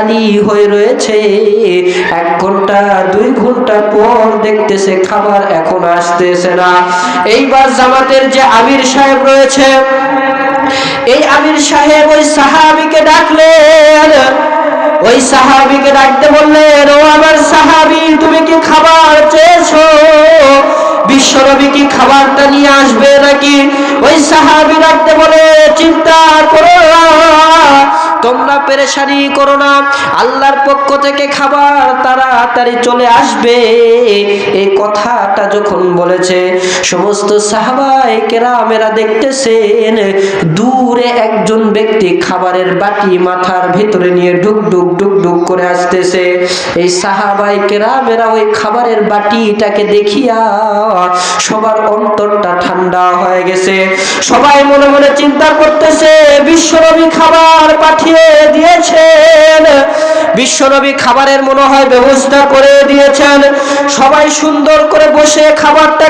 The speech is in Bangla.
খালি হয়ে রয়েছে। 1 ঘন্টা 2 ঘন্টা পর দেখতেছে খাবার এখন আসতেছে না। এইবার জামাতের যে আমির সাহেব রয়েছে, এই আমির সাহেব ওই সাহাবীকে ডাকলেন। ওই সাহাবীকে ডাকতে বললেন, ও আমার সাহাবী, তুমি কি খাবার চেয়েছো? বিশ্বনবী কি খাবারটা নিয়ে আসবে নাকি? ওই সাহাবী ডাকতে বলে, চিন্তা করো না, তোমরা পেরেশানি করো না, আল্লাহর পক্ষ থেকে খাবার তাড়াতাড়ি চলে আসবে। এই কথাটা যখন বলেছে, সমস্ত সাহাবায়ে কেরামেরা দেখতেছেন দূরে একজন ব্যক্তি খাবারের বাটি মাথার ভিতরে নিয়ে ঢুক ঢুক ঢুক ঢুক করে আসতেছে। এই সাহাবায়ে কেরামেরা ওই খাবারের বাটিটাকে দেখিয়া সবার অন্তরটা ঠান্ডা হয়ে গেছে। সবাই মনে মনে চিন্তা করতেছে, বিশ্বনবী খাবার পাঠিয়ে দিয়েছেন, বিশ্বনবী খাবারের মনে হয় ব্যবস্থা করে দিয়েছেন। সবাই সুন্দর করে বসে খাবারটা